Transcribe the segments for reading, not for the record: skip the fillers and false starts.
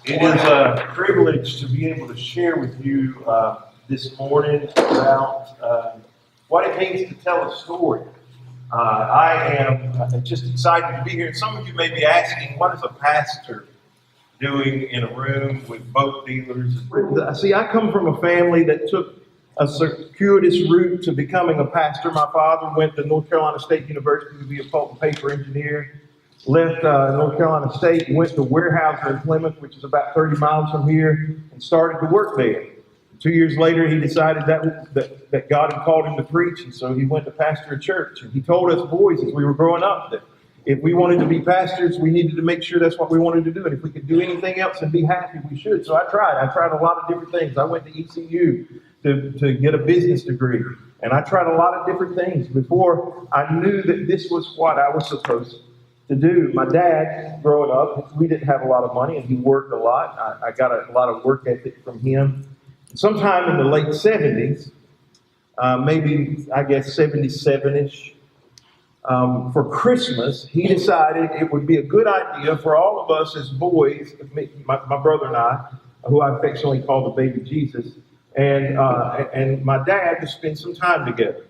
It is a privilege to be able to share with you this morning about what it means to tell a story. I am just excited to be here. Some of you may be asking, what is a pastor doing in a room with boat dealers? See, I come from a family that took a circuitous route to becoming a pastor. My father went to North Carolina State University to be a pulp and paper engineer. Left North Carolina State, went to Weyerhaeuser in Plymouth, which is about 30 miles from here, and started to work there. 2 years later, he decided that God had called him to preach, and so he went to pastor a church. And he told us boys as we were growing up that if we wanted to be pastors, we needed to make sure that's what we wanted to do. And if we could do anything else and be happy, we should. So I tried. I tried a lot of different things. I went to ECU to get a business degree. And I tried a lot of different things before I knew that this was what I was supposed to do. My dad, growing up, we didn't have a lot of money and he worked a lot. I got a lot of work ethic from him. Sometime in the late 70s, maybe I guess 77-ish, for Christmas, he decided it would be a good idea for all of us as boys, my brother and I, who I affectionately call the baby Jesus, and my dad to spend some time together.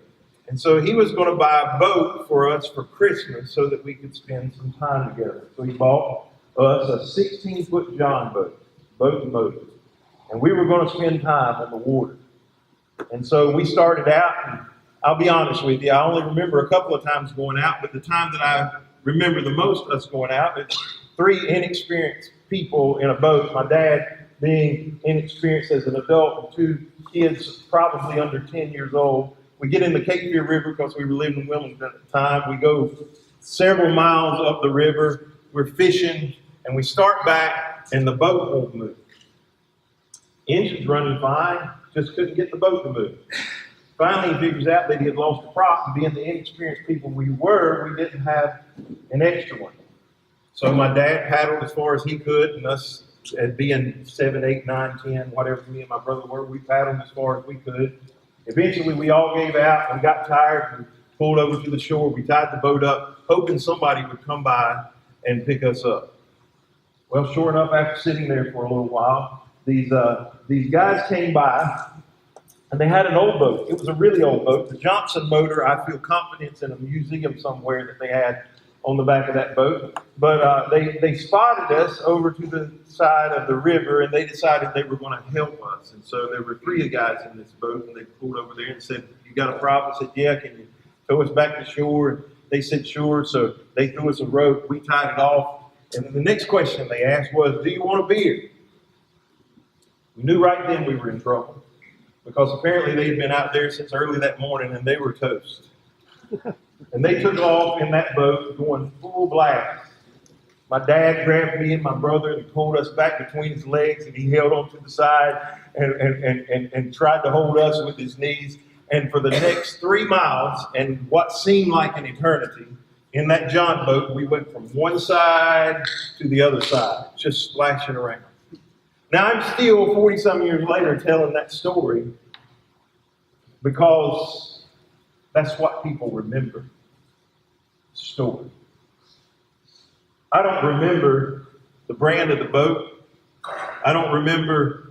And so he was going to buy a boat for us for Christmas so that we could spend some time together. So he bought us a 16-foot John boat and motor. And we were going to spend time on the water. And so we started out, and I'll be honest with you, I only remember a couple of times going out, but the time that I remember the most us going out, it's 3 inexperienced people in a boat. My dad being inexperienced as an adult, and 2 kids probably under 10 years old. We get in the Cape Fear River because we were living in Wilmington at the time. We go several miles up the river. We're fishing, and we start back, and the boat won't move. Engine's running fine, just couldn't get the boat to move. Finally, he figures out that he had lost a prop, and being the inexperienced people we were, we didn't have an extra one. So my dad paddled as far as he could, and us, at being 7, 8, 9, 10, whatever me and my brother were, we paddled as far as we could. Eventually, we all gave out and got tired and pulled over to the shore. We tied the boat up, hoping somebody would come by and pick us up. Well, sure enough, after sitting there for a little while, these guys came by, and they had an old boat. It was a really old boat. The Johnson motor, I feel confidence in a museum somewhere that they had on the back of that boat. But they spotted us over to the side of the river, and they decided they were going to help us. And so there were 3 guys in this boat, and they pulled over there and said, "You got a problem?" I said, "Yeah, can you tow us back to shore?" And they said, "Sure." So they threw us a rope. We tied it off. And the next question they asked was, "Do you want a beer?" We knew right then we were in trouble, because apparently they had been out there since early that morning, and they were toast. And they took off in that boat going full blast. My dad grabbed me and my brother and pulled us back between his legs, and he held on to the side and tried to hold us with his knees. And for the next 3 miles, and what seemed like an eternity, in that John boat, we went from one side to the other side, just splashing around. Now, I'm still 40-some years later telling that story because that's what people remember. Story. I don't remember the brand of the boat. I don't remember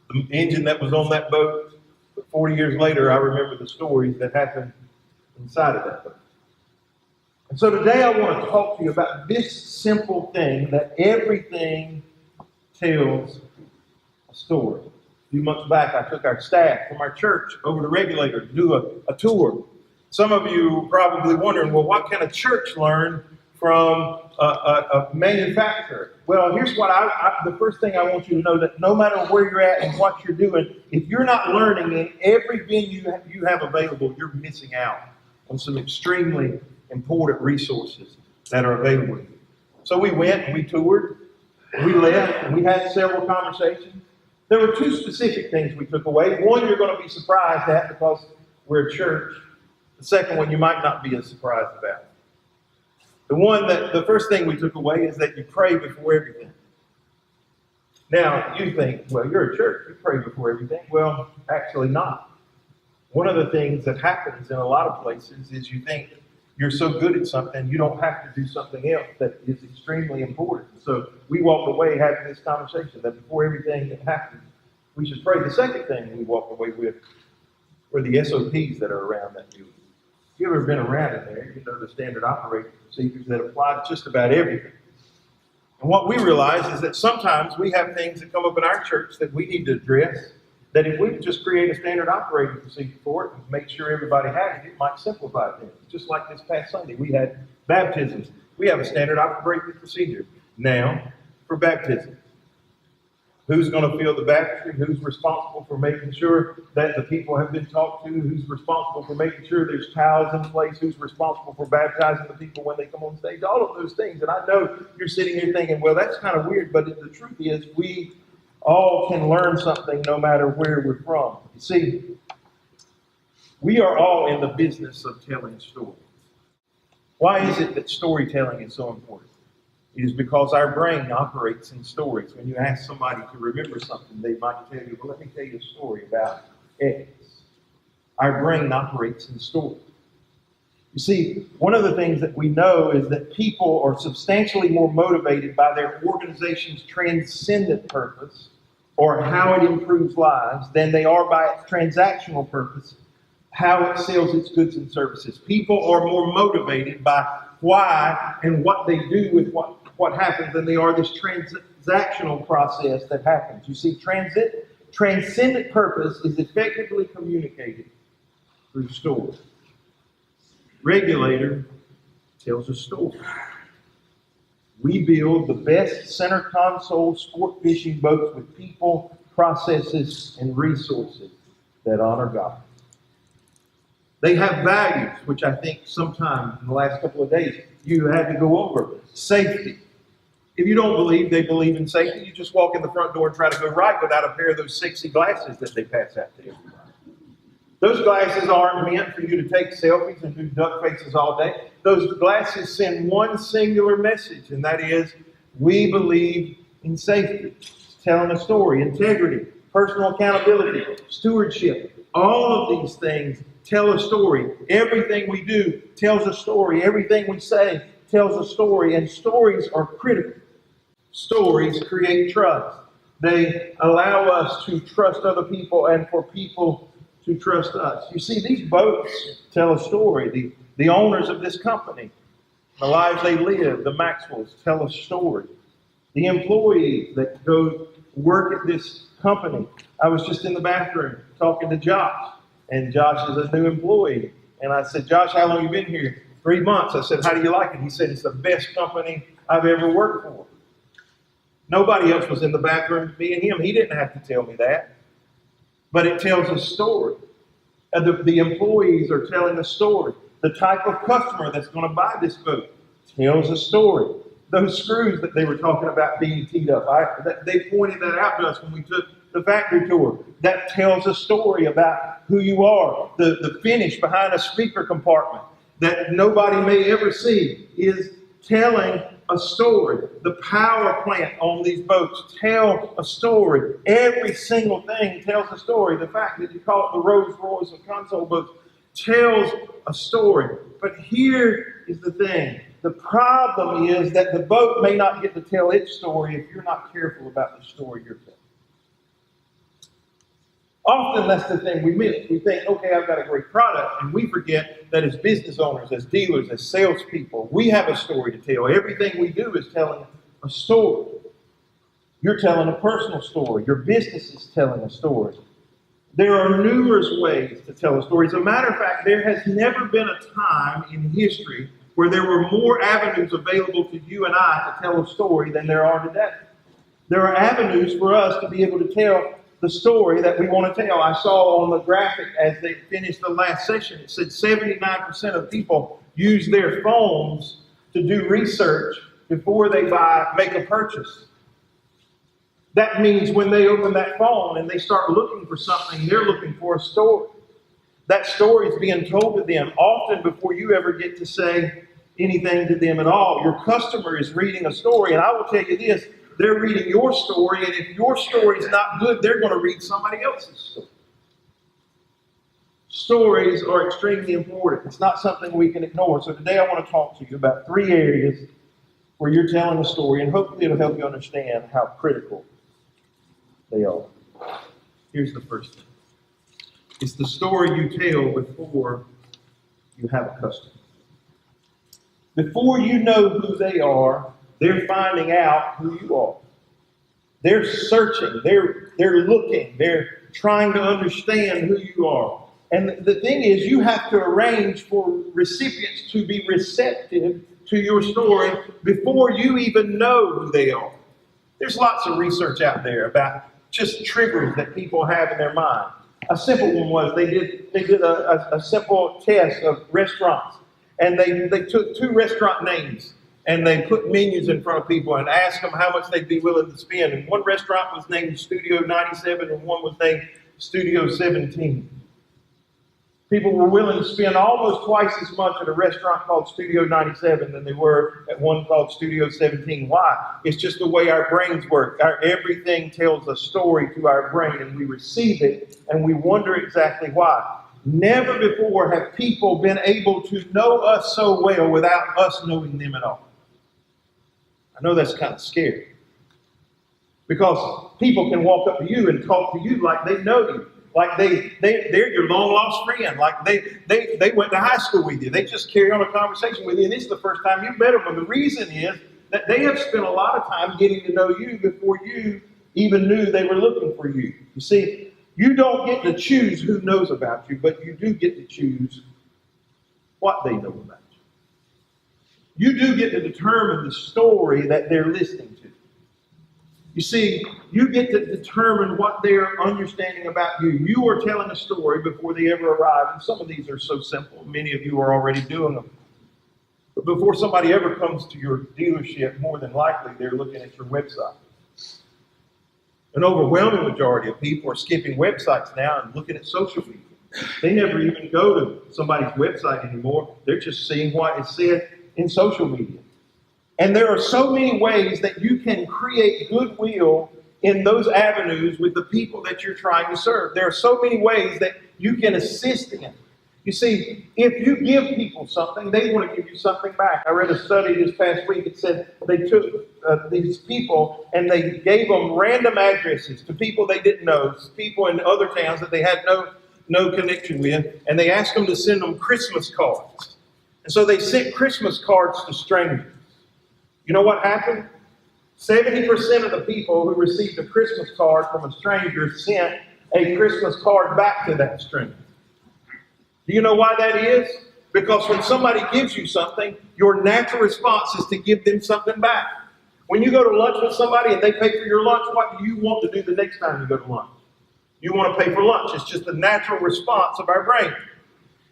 the engine that was on that boat. But 40 years later, I remember the stories that happened inside of that boat. And so today I want to talk to you about this simple thing that everything tells a story. A few months back, I took our staff from our church over to Regulator to do a tour. Some of you are probably wondering, well, what can a church learn from a manufacturer? Well, here's what the first thing I want you to know, that no matter where you're at and what you're doing, if you're not learning in every venue you have available, you're missing out on some extremely important resources that are available to you. So we went and we toured, and we left, and we had several conversations. There were 2 specific things we took away. One you're going to be surprised at because we're a church. The second one you might not be as surprised about. The first thing we took away is that you pray before everything. Now, you think, well, you're a church, you pray before everything. Well, actually not. One of the things that happens in a lot of places is you think you're so good at something, you don't have to do something else that is extremely important. So we walked away having this conversation that before everything that happens, we should pray. The second thing we walked away with were the SOPs that are around that building. If you've ever been around in there, you know the standard operating procedures that apply to just about everything. And what we realize is that sometimes we have things that come up in our church that we need to address, that if we could just create a standard operating procedure for it and make sure everybody had it, it might simplify things. Just like this past Sunday, we had baptisms. We have a standard operating procedure now for baptism. Who's going to fill the baptistry? Who's responsible for making sure that the people have been talked to? Who's responsible for making sure there's towels in place? Who's responsible for baptizing the people when they come on stage? All of those things. And I know you're sitting here thinking, well, that's kind of weird, but the truth is we all can learn something no matter where we're from. You see, we are all in the business of telling stories. Why is it that storytelling is so important? It is because our brain operates in stories. When you ask somebody to remember something, they might tell you, well, let me tell you a story about X. Our brain operates in stories. You see, one of the things that we know is that people are substantially more motivated by their organization's transcendent purpose or how it improves lives than they are by its transactional purpose, how it sells its goods and services. People are more motivated by why and what they do with what happens than they are this transactional process that happens. You see, transcendent purpose is effectively communicated through story. Regulator tells a story. We build the best center console sport fishing boats with people, processes, and resources that honor God. They have values, which I think sometime in the last couple of days you had to go over. Safety. If you don't believe they believe in safety, you just walk in the front door and try to go right without a pair of those sexy glasses that they pass out to everybody. Those glasses aren't meant for you to take selfies and do duck faces all day. Those glasses send one singular message, and that is, we believe in safety. It's telling a story, integrity, personal accountability, stewardship. All of these things tell a story. Everything we do tells a story. Everything we say tells a story, and stories are critical. Stories create trust. They allow us to trust other people and for people to trust us. You see, these boats tell a story. The owners of this company, the lives they live, the Maxwells, tell a story. The employees that go work at this company. I was just in the bathroom talking to Josh, and Josh is a new employee. And I said, Josh, how long have you been here? 3 months. I said, how do you like it? He said, it's the best company I've ever worked for. Nobody else was in the bathroom, me and him. He didn't have to tell me that. But it tells a story. The employees are telling a story. The type of customer that's going to buy this boat tells a story. Those screws that they were talking about being teed up, they pointed that out to us when we took the factory tour. That tells a story about who you are. The finish behind a speaker compartment that nobody may ever see is telling a story. The power plant on these boats tell a story. Every single thing tells a story. The fact that you call it the Rolls Royce and console boats tells a story. But here is the thing. The problem is that the boat may not get to tell its story if you're not careful about the story you're telling. Often that's the thing we miss. We think, okay, I've got a great product, and we forget that as business owners, as dealers, as salespeople, we have a story to tell. Everything we do is telling a story. You're telling a personal story. Your business is telling a story. There are numerous ways to tell a story. As a matter of fact, there has never been a time in history where there were more avenues available to you and I to tell a story than there are today. There are avenues for us to be able to tell the story that we want to tell. I saw on the graphic as they finished the last session, it said 79% of people use their phones to do research before they make a purchase. That means when they open that phone and they start looking for something, they're looking for a story. That story is being told to them often before you ever get to say anything to them at all. Your customer is reading a story, and I will tell you this, they're reading your story, and if your story is not good, they're going to read somebody else's story. Stories are extremely important. It's not something we can ignore. So today I want to talk to you about 3 areas where you're telling a story, and hopefully it'll help you understand how critical they are. Here's the first thing. It's the story you tell before you have a customer. Before you know who they are, they're finding out who you are. They're searching, they're looking, they're trying to understand who you are. And the thing is, you have to arrange for recipients to be receptive to your story before you even know who they are. There's lots of research out there about just triggers that people have in their mind. A simple one was they did a simple test of restaurants, and they took 2 restaurant names and they put menus in front of people and asked them how much they'd be willing to spend. And one restaurant was named Studio 97 and one was named Studio 17. People were willing to spend almost twice as much at a restaurant called Studio 97 than they were at one called Studio 17. Why? It's just the way our brains work. Everything tells a story to our brain, and we receive it, and we wonder exactly why. Never before have people been able to know us so well without us knowing them at all. I know that's kind of scary, because people can walk up to you and talk to you like they know you. Like they're your long lost friend. Like they went to high school with you. They just carry on a conversation with you, and this is the first time you've met them. And the reason is that they have spent a lot of time getting to know you before you even knew they were looking for you. You see, you don't get to choose who knows about you, but you do get to choose what they know about you. You do get to determine the story that they're listening to. You see, you get to determine what they're understanding about you. You are telling a story before they ever arrive. And some of these are so simple. Many of you are already doing them. But before somebody ever comes to your dealership, more than likely they're looking at your website. An overwhelming majority of people are skipping websites now and looking at social media. They never even go to somebody's website anymore. They're just seeing what is said in social media. And there are so many ways that you can create goodwill in those avenues with the people that you're trying to serve. There are so many ways that you can assist in. You see, if you give people something, they want to give you something back. I read a study this past week. It said they took these people and they gave them random addresses to people they didn't know, people in other towns that they had no connection with, and they asked them to send them Christmas cards. And so they sent Christmas cards to strangers. You know what happened? 70% of the people who received a Christmas card from a stranger sent a Christmas card back to that stranger. Do you know why that is? Because when somebody gives you something, your natural response is to give them something back. When you go to lunch with somebody and they pay for your lunch, what do you want to do the next time you go to lunch? You want to pay for lunch. It's just the natural response of our brain.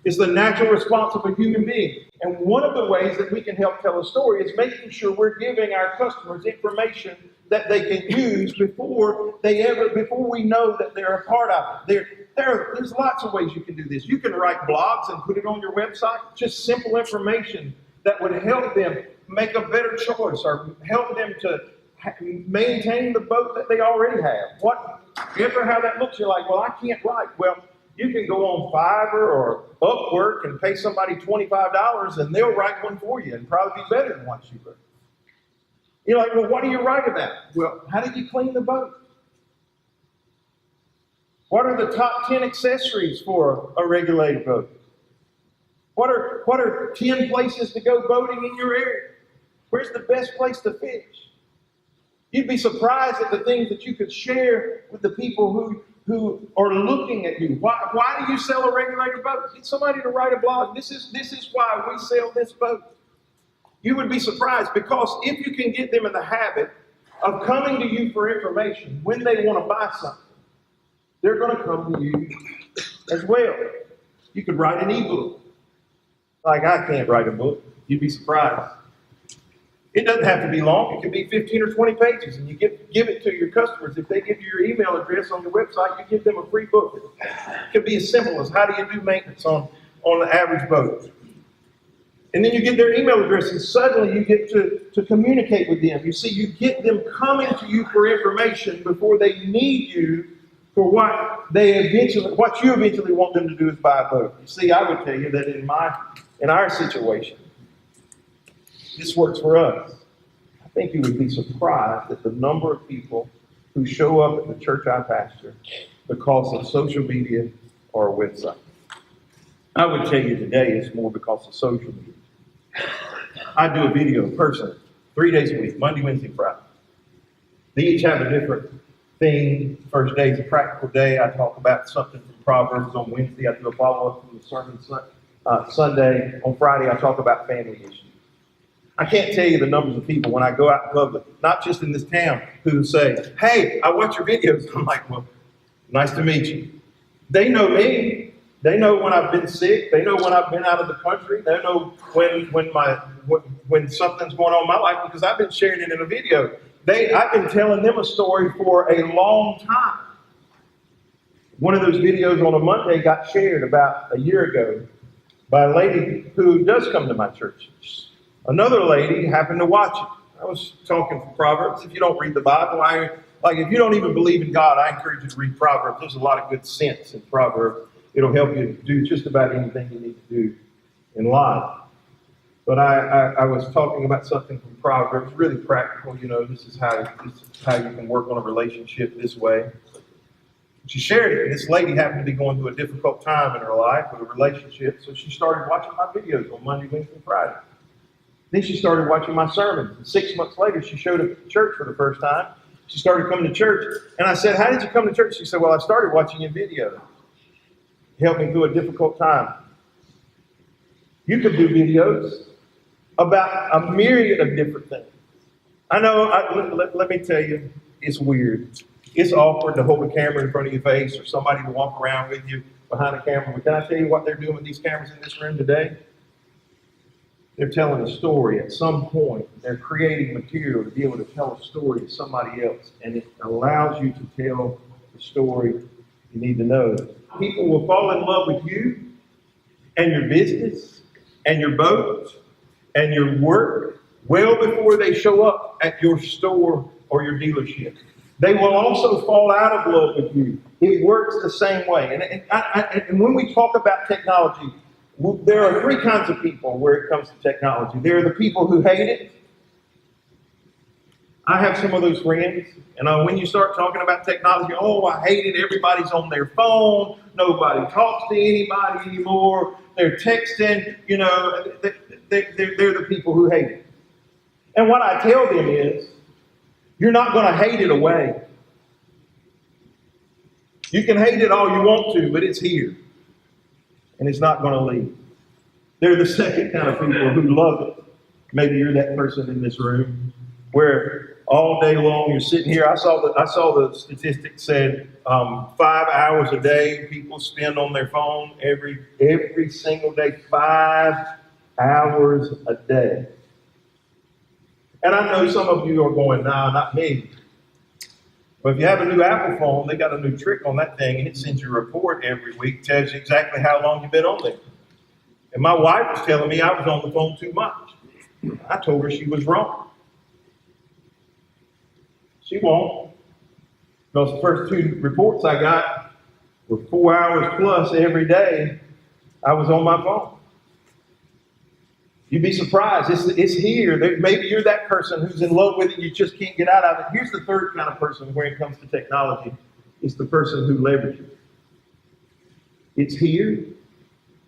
It's the natural response of a human being. And one of the ways that we can help tell a story is making sure we're giving our customers information that they can use before we know that they're a part of it. There's lots of ways you can do this. You can write blogs and put it on your website, just simple information that would help them make a better choice or help them to maintain the boat that they already have. Whatever how that looks, you're like, well, I can't write. Well, you can go on Fiverr or Upwork and pay somebody $25 and they'll write one for you and probably be better than what you wrote. You're like, well, what do you write about? Well, how did you clean the boat? What are the top 10 accessories for a regulated boat? What are 10 places to go boating in your area? Where's the best place to fish? You'd be surprised at the things that you could share with the people who are looking at you. Why do you sell a regulated boat? Get somebody to write a blog. This is why we sell this boat. You would be surprised, because if you can get them in the habit of coming to you for information when they want to buy something, they're going to come to you as well. You could write an ebook. Like, I can't write a book. You'd be surprised. It doesn't have to be long. It could be 15 or 20 pages, and you give it to your customers. If they give you your email address on your website, you give them a free book. It could be as simple as, how do you do maintenance on the average boat? And then you get their email address, and suddenly you get to communicate with them. You see, you get them coming to you for information before they need you for what you eventually want them to do is buy a boat. You see, I would tell you that in our situation, this works for us. I think you would be surprised at the number of people who show up at the church I pastor because of social media or a website. I would tell you today it's more because of social media. I do a video personally, 3 days a week, Monday, Wednesday, Friday. They each have a different thing. First day is a practical day. I talk about something from Proverbs. On Wednesday, I do a follow-up from the sermon. Sunday, on Friday, I talk about family issues. I can't tell you the numbers of people when I go out in public, not just in this town, who say, hey, I watch your videos. I'm like, well, nice to meet you. They know me. They know when I've been sick. They know when I've been out of the country. They know when something's going on in my life because I've been sharing it in a video. I've been telling them a story for a long time. One of those videos on a Monday got shared about a year ago by a lady who does come to my church. Another lady happened to watch it. I was talking from Proverbs. If you don't read the Bible, if you don't even believe in God, I encourage you to read Proverbs. There's a lot of good sense in Proverbs. It'll help you do just about anything you need to do in life. But I was talking about something from Proverbs, really practical. This is how you can work on a relationship this way. She shared it, and this lady happened to be going through a difficult time in her life with a relationship, so she started watching my videos on Monday, Wednesday, Friday. Then she started watching my sermons. And 6 months later, she showed up at church for the first time. She started coming to church, and I said, how did you come to church? She said, well, I started watching your videos. It helped me through a difficult time. You could do videos about a myriad of different things. I know, let me tell you, it's weird. It's awkward to hold a camera in front of your face or somebody to walk around with you behind a camera. But can I tell you what they're doing with these cameras in this room today? They're telling a story. At some point, they're creating material to be able to tell a story to somebody else. And it allows you to tell the story you need to know. People will fall in love with you and your business and your boat and your work well before they show up at your store or your dealership. They will also fall out of love with you. It works the same way. And when we talk about technology, there are 3 kinds of people where it comes to technology. There are the people who hate it. I have some of those friends. And when you start talking about technology, oh, I hate it. Everybody's on their phone. Nobody talks to anybody anymore. They're texting. They're the people who hate it. And what I tell them is, you're not going to hate it away. You can hate it all you want to, but it's here. And it's not going to leave. They're the second kind of people who love it. Maybe you're that person in this room where all day long you're sitting here. I saw the statistics said 5 hours a day people spend on their phone every single day. 5 hours a day. And I know some of you are going, nah, not me. But if you have a new Apple phone, they got a new trick on that thing, and it sends you a report every week, tells you exactly how long you've been on there. And my wife was telling me I was on the phone too much. I told her she was wrong. She won't. Because the first 2 reports I got were 4 hours plus every day I was on my phone. You'd be surprised. It's here. Maybe you're that person who's in love with it. You just can't get out of it. Here's the third kind of person when it comes to technology. It's the person who leverages it. It's here.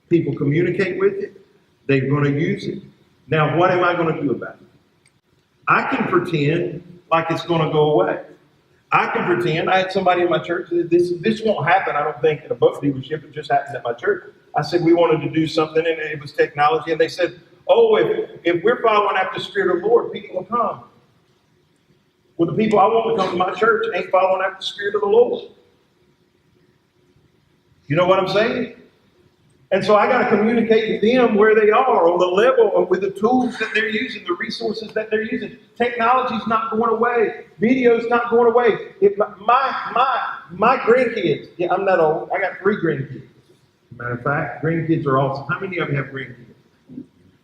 People communicate with it. They're going to use it. Now, what am I going to do about it? I can pretend like it's going to go away. I can pretend. I had somebody in my church. This won't happen, I don't think, at a boat dealership. It just happened at my church. I said we wanted to do something, and it was technology. And they said, oh, if we're following after the Spirit of the Lord, people will come. Well, the people I want to come to my church ain't following after the Spirit of the Lord. You know what I'm saying? And so I got to communicate with them where they are on the level of with the tools that they're using, the resources that they're using. Technology's not going away. Video's not going away. My grandkids, yeah, I'm not old. I got 3 grandkids. Matter of fact, grandkids are awesome. How many of you have grandkids?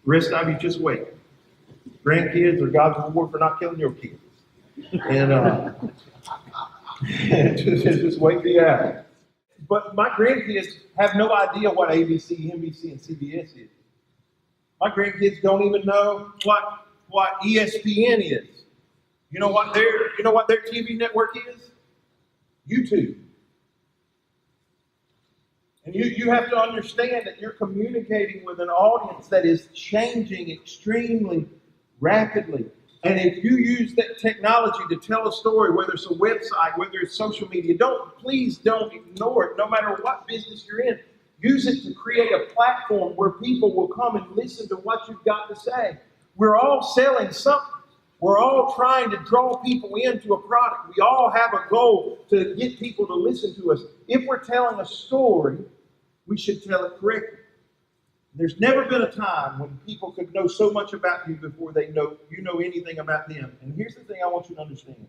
The rest of you just wait. Grandkids are God's reward for not killing your kids. And just wait me out. But my grandkids have no idea what ABC, NBC, and CBS is. My grandkids don't even know what ESPN is. You know what their TV network is? YouTube. And you have to understand that you're communicating with an audience that is changing extremely rapidly. And if you use that technology to tell a story, whether it's a website, whether it's social media, please don't ignore it, no matter what business you're in. Use it to create a platform where people will come and listen to what you've got to say. We're all selling something. We're all trying to draw people into a product. We all have a goal to get people to listen to us. If we're telling a story, we should tell it correctly. There's never been a time when people could know so much about you before you know anything about them. And here's the thing I want you to understand.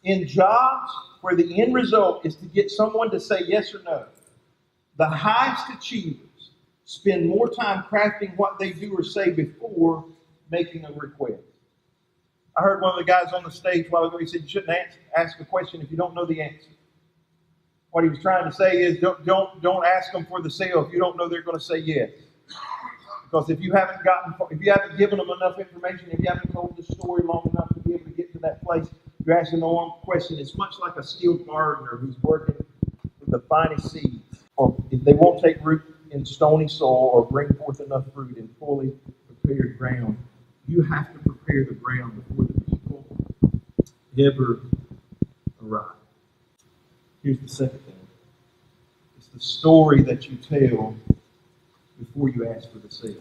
In jobs where the end result is to get someone to say yes or no, the highest achievers spend more time crafting what they do or say before making a request. I heard one of the guys on the stage a while ago, he said you shouldn't ask a question if you don't know the answer. What he was trying to say is don't ask them for the sale if you don't know they're going to say yes. Because if you haven't given them enough information, if you haven't told the story long enough to be able to get to that place, you're asking the wrong question. It's much like a skilled gardener who's working with the finest seeds. Or if they won't take root in stony soil or bring forth enough fruit in fully prepared ground, you have to prepare the ground before the people ever arrive. Here's the second thing. It's the story that you tell before you ask for the sale.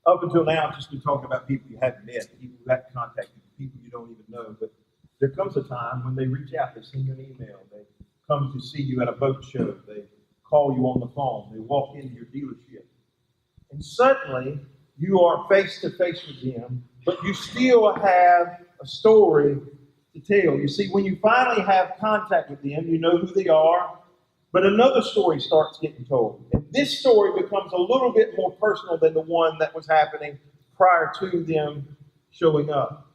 Up until now, I've just been talking about people you haven't met, people who haven't contacted you, people you don't even know. But there comes a time when they reach out, they send you an email, they come to see you at a boat show, they call you on the phone, they walk into your dealership. And suddenly, you are face to face with them, but you still have a story to tell. You see, when you finally have contact with them, you know who they are, but another story starts getting told. And this story becomes a little bit more personal than the one that was happening prior to them showing up.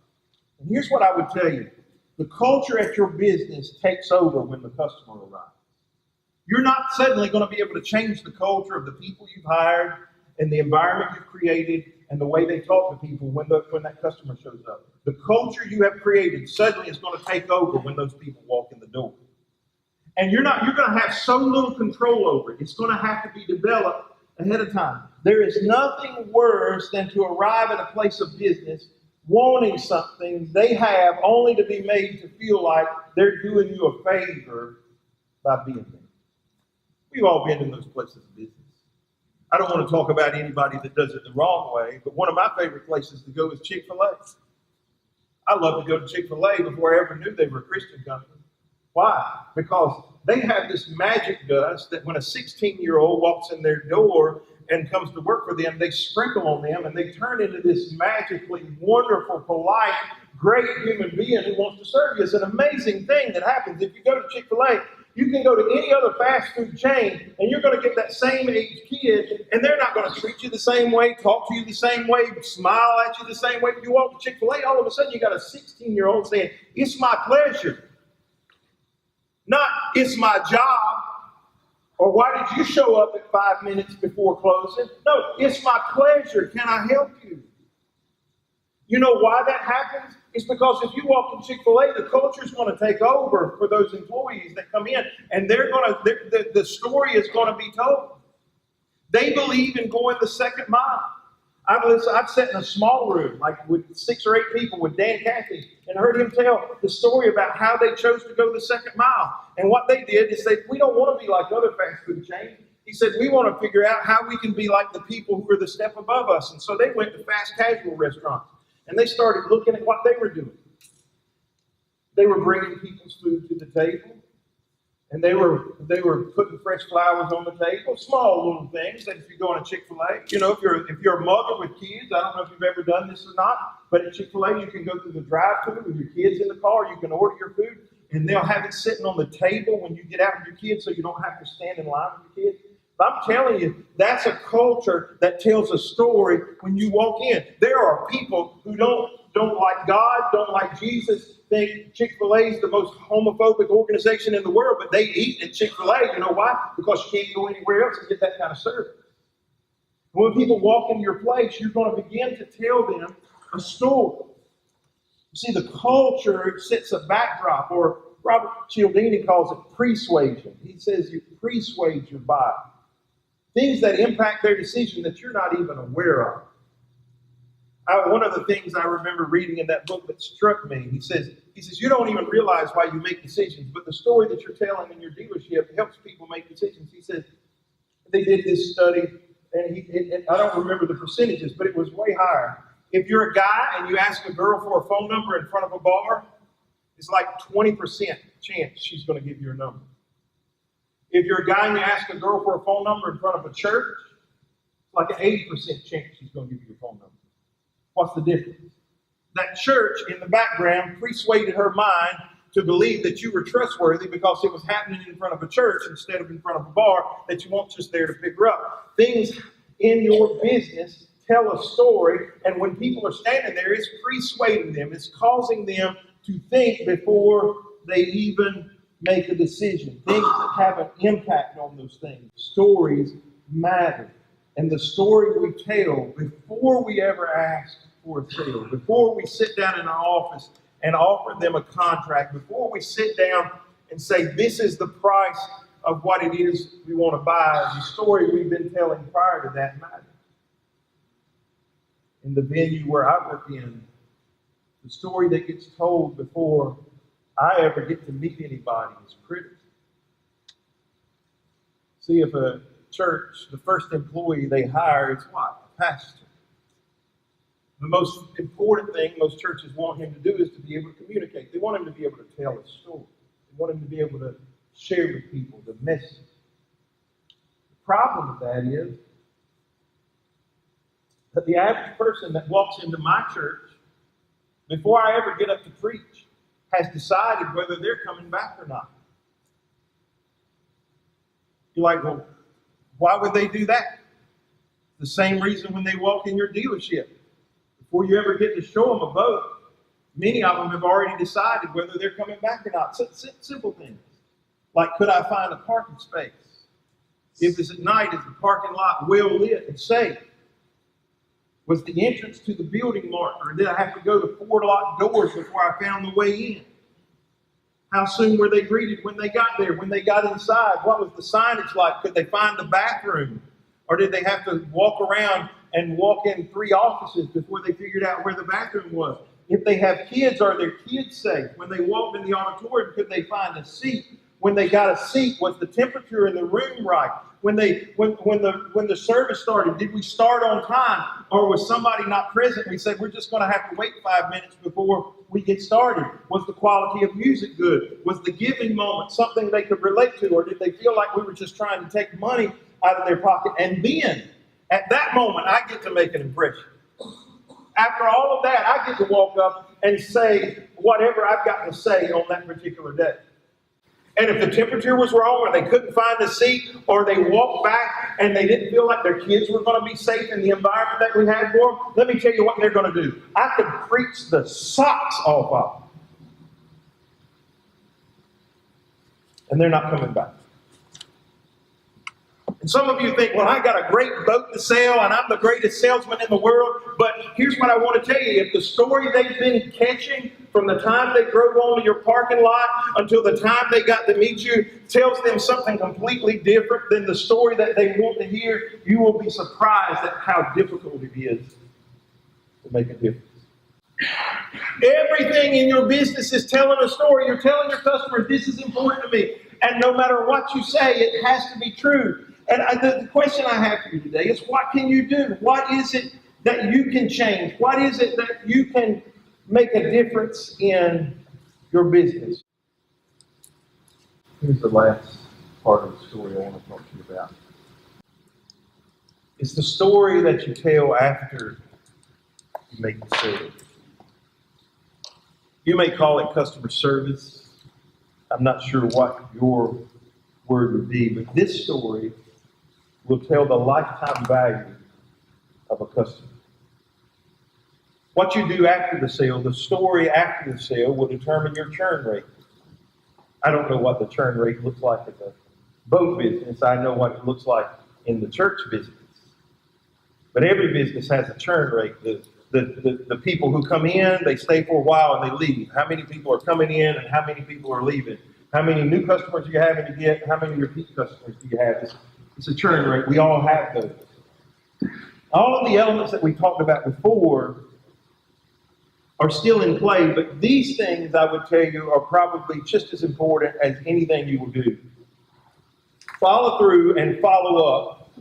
And here's what I would tell you. The culture at your business takes over when the customer arrives. You're not suddenly going to be able to change the culture of the people you've hired and the environment you've created and the way they talk to people when that customer shows up. The culture you have created suddenly is going to take over when those people walk in the door. And you're going to have so little control over it. It's going to have to be developed ahead of time. There is nothing worse than to arrive at a place of business wanting something they have only to be made to feel like they're doing you a favor by being there. We've all been in those places of business. I don't want to talk about anybody that does it the wrong way, but one of my favorite places to go is Chick-fil-A. I love to go to Chick-fil-A before I ever knew they were a Christian company. Why? Because they have this magic dust that when a 16-year-old walks in their door and comes to work for them, they sprinkle on them and they turn into this magically wonderful, polite, great human being who wants to serve you. It's an amazing thing that happens. If you go to Chick-fil-A, you can go to any other fast food chain and you're going to get that same age kid and they're not going to treat you the same way, talk to you the same way, smile at you the same way. You walk to Chick-fil-A, all of a sudden you got a 16-year-old saying, "It's my pleasure." Not, "It's my job," or "Why did you show up at 5 minutes before closing?" No, "It's my pleasure. Can I help you?" You know why that happens? It's because if you walk in Chick-fil-A, the culture is going to take over for those employees that come in, and the story is going to be told. They believe in going the second mile. I've sat in a small room, like with 6 or 8 people with Dan Cathy, and heard him tell the story about how they chose to go the second mile. And what they did is we don't want to be like other fast food chains. He said, we want to figure out how we can be like the people who are the step above us. And so they went to fast casual restaurants, and they started looking at what they were doing. They were bringing people's food to the table. And they were putting fresh flowers on the table, small little things that if you go in a Chick-fil-A, you know, if you're a mother with kids, I don't know if you've ever done this or not, but at Chick-fil-A you can go through the drive-thru with your kids in the car, you can order your food, and they'll have it sitting on the table when you get out with your kids so you don't have to stand in line with your kids. I'm telling you, that's a culture that tells a story when you walk in. There are people who don't like God, don't like Jesus, think Chick-fil-A is the most homophobic organization in the world, but they eat at Chick-fil-A. You know why? Because you can't go anywhere else and get that kind of service. When people walk into your place, you're going to begin to tell them a story. You see, the culture sets a backdrop, or Robert Cialdini calls it persuasion. He says you persuade your buyer. Things that impact their decision that you're not even aware of. One of the things I remember reading in that book that struck me, he says, you don't even realize why you make decisions, but the story that you're telling in your dealership helps people make decisions. He says, they did this study, and I don't remember the percentages, but it was way higher. If you're a guy and you ask a girl for a phone number in front of a bar, it's like 20% chance she's going to give you a number. If you're a guy and you ask a girl for a phone number in front of a church, it's like an 80% chance she's going to give you a phone number. What's the difference? That church in the background persuaded her mind to believe that you were trustworthy because it was happening in front of a church instead of in front of a bar, that you weren't just there to pick her up. Things in your business tell a story, and when people are standing there, it's persuading them. It's causing them to think before they even make a decision. Things that have an impact on those things. Stories matter. And the story we tell before we ever ask for a sale, before we sit down in our office and offer them a contract, before we sit down and say, this is the price of what it is we want to buy, the story we've been telling prior to that matters. In the venue where I work in, the story that gets told before I ever get to meet anybody is critical. See, if a church, the first employee they hire is what? A pastor. The most important thing most churches want him to do is to be able to communicate. They want him to be able to tell a story. They want him to be able to share with people the message. The problem with that is that the average person that walks into my church, before I ever get up to preach, has decided whether they're coming back or not. You're like, well, why would they do that? The same reason when they walk in your dealership. Before you ever get to show them a boat, many of them have already decided whether they're coming back or not. Simple things. Like, could I find a parking space? If it's at night, is the parking lot well lit and safe? Was the entrance to the building marked, or did I have to go to 4 locked doors before I found the way in? How soon were they greeted when they got there? When they got inside, what was the signage like? Could they find the bathroom? Or did they have to walk around and walk in 3 offices before they figured out where the bathroom was? If they have kids, are their kids safe? When they walked in the auditorium, could they find a seat? When they got a seat, was the temperature in the room right? When the service started, did we start on time? Or was somebody not present? We said, we're just going to have to wait 5 minutes before we get started. Was the quality of music good? Was the giving moment something they could relate to? Or did they feel like we were just trying to take money out of their pocket? And then, at that moment, I get to make an impression. After all of that, I get to walk up and say whatever I've got to say on that particular day. And if the temperature was wrong, or they couldn't find a seat, or they walked back and they didn't feel like their kids were going to be safe in the environment that we had for them, let me tell you what they're going to do. I could preach the socks off of them. And they're not coming back. And some of you think, well, I got a great boat to sell, and I'm the greatest salesman in the world. But here's what I want to tell you. If the story they've been catching from the time they drove onto your parking lot until the time they got to meet you tells them something completely different than the story that they want to hear, you will be surprised at how difficult it is to make a difference. Everything in your business is telling a story. You're telling your customer, this is important to me. And no matter what you say, it has to be true. And the question I have for you today is, what can you do? What is it that you can change? What is it that you can make a difference in your business? Here's the last part of the story I want to talk to you about. It's the story that you tell after you make the sale. You may call it customer service. I'm not sure what your word would be, but this story will tell the lifetime value of a customer. What you do after the sale, the story after the sale, will determine your churn rate. I don't know what the churn rate looks like in the boat business. I know what it looks like in the church business. But every business has a churn rate. The people who come in, they stay for a while and they leave. How many people are coming in and how many people are leaving? How many new customers do you have to get? How many repeat customers do you have? It's a churn rate. We all have those. All of the elements that we talked about before are still in play, but these things, I would tell you, are probably just as important as anything you will do. Follow through and follow up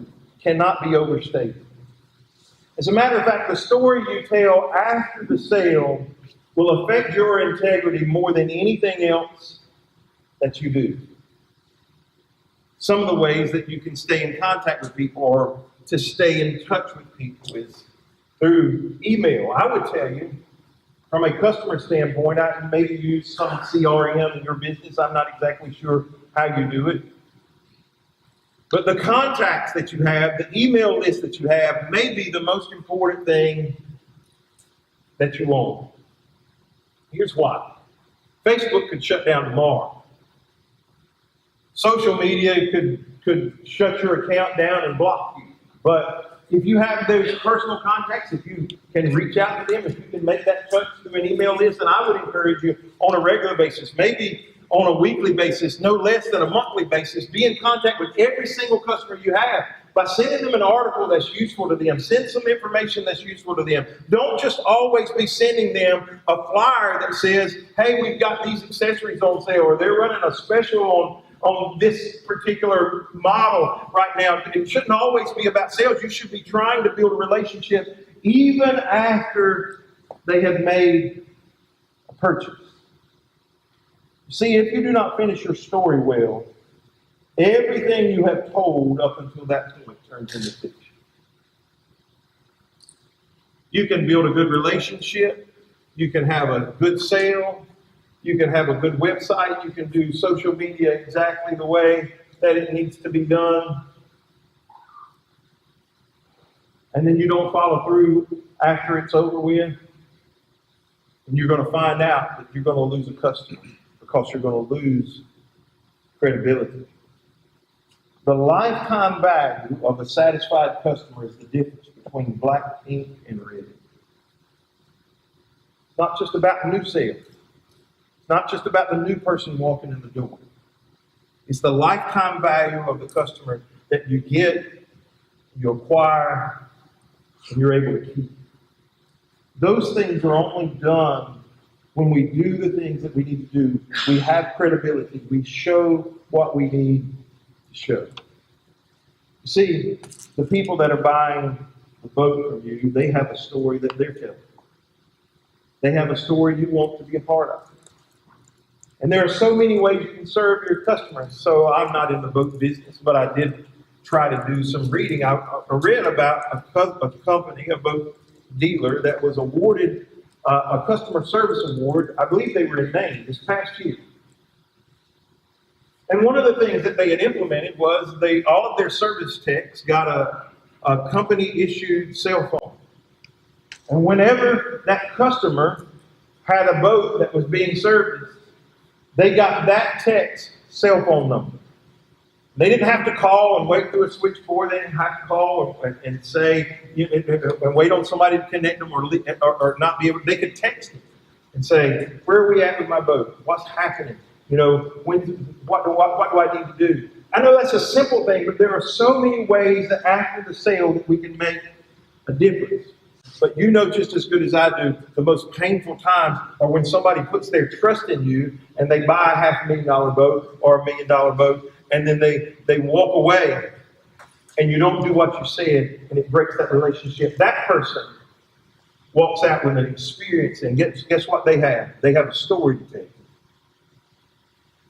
cannot be overstated. As a matter of fact, the story you tell after the sale will affect your integrity more than anything else that you do. Some of the ways that you can stay in contact with people or to stay in touch with people is through email. I would tell you, from a customer standpoint, I maybe use some CRM in your business. I'm not exactly sure how you do it. But the contacts that you have, the email list that you have, may be the most important thing that you own. Here's why. Facebook could shut down tomorrow. Social media could shut your account down and block you. But if you have those personal contacts, if you can reach out to them, if you can make that touch through an email list, then I would encourage you on a regular basis, maybe on a weekly basis, no less than a monthly basis, be in contact with every single customer you have by sending them an article that's useful to them. Send some information that's useful to them. Don't just always be sending them a flyer that says, hey, we've got these accessories on sale, or they're running a special on this particular model right now. It shouldn't always be about sales. You should be trying to build a relationship even after they have made a purchase. See, if you do not finish your story well, everything you have told up until that point turns into fiction. You can build a good relationship. You can have a good sale. You can have a good website. You can do social media exactly the way that it needs to be done. And then you don't follow through after it's over with. And you're going to find out that you're going to lose a customer because you're going to lose credibility. The lifetime value of a satisfied customer is the difference between black ink and red. It's not just about new sales. It's not just about the new person walking in the door. It's the lifetime value of the customer that you get, you acquire, and you're able to keep. Those things are only done when we do the things that we need to do. We have credibility. We show what we need to show. You see, the people that are buying the boat from you, they have a story that they're telling. They have a story you want to be a part of. And there are so many ways you can serve your customers. So I'm not in the boat business, but I did try to do some reading. I read about a company, a boat dealer, that was awarded a customer service award. I believe they were in Maine this past year. And one of the things that they had implemented was all of their service techs got a company-issued cell phone. And whenever that customer had a boat that was being serviced, they got that tech's cell phone number. They didn't have to call and wait through a switchboard. They didn't have to call and say, and wait on somebody to connect them or not be able. They could text them and say, "Where are we at with my boat? What's happening? What do I need to do?" I know that's a simple thing, but there are so many ways that after the sale that we can make a difference. But you know just as good as I do, the most painful times are when somebody puts their trust in you and they buy a $500,000 boat or $1 million boat, and then they walk away and you don't do what you said, and it breaks that relationship. That person walks out with an experience, and guess what they have? They have a story to tell.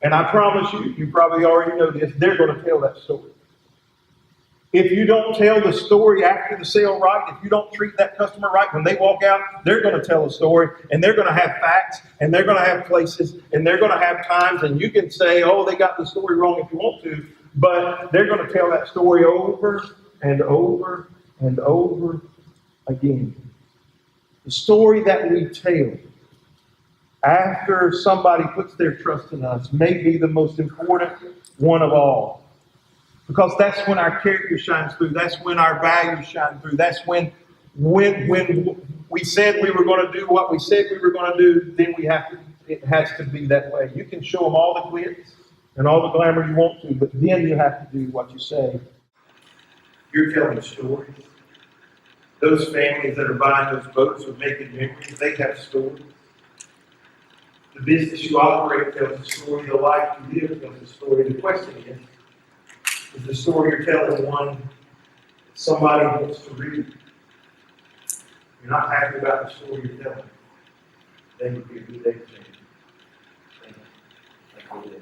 And I promise you probably already know this, they're going to tell that story. If you don't tell the story after the sale right, if you don't treat that customer right, when they walk out, they're going to tell a story, and they're going to have facts, and they're going to have places, and they're going to have times, and you can say, oh, they got the story wrong if you want to, But they're going to tell that story over and over and over again. The story that we tell after somebody puts their trust in us may be the most important one of all. Because that's when our character shines through. That's when our values shine through. That's when we said we were going to do what we said we were going to do, then it has to be that way. You can show them all the glitz and all the glamour you want to, but then you have to do what you say. You're telling stories. Those families that are buying those boats are making memories. They have stories. The business you operate tells a story. The life you live tells a story. The question is the story you're telling one somebody wants to read? You're not happy about the story you're telling. Then would be a good day to change. Thank you.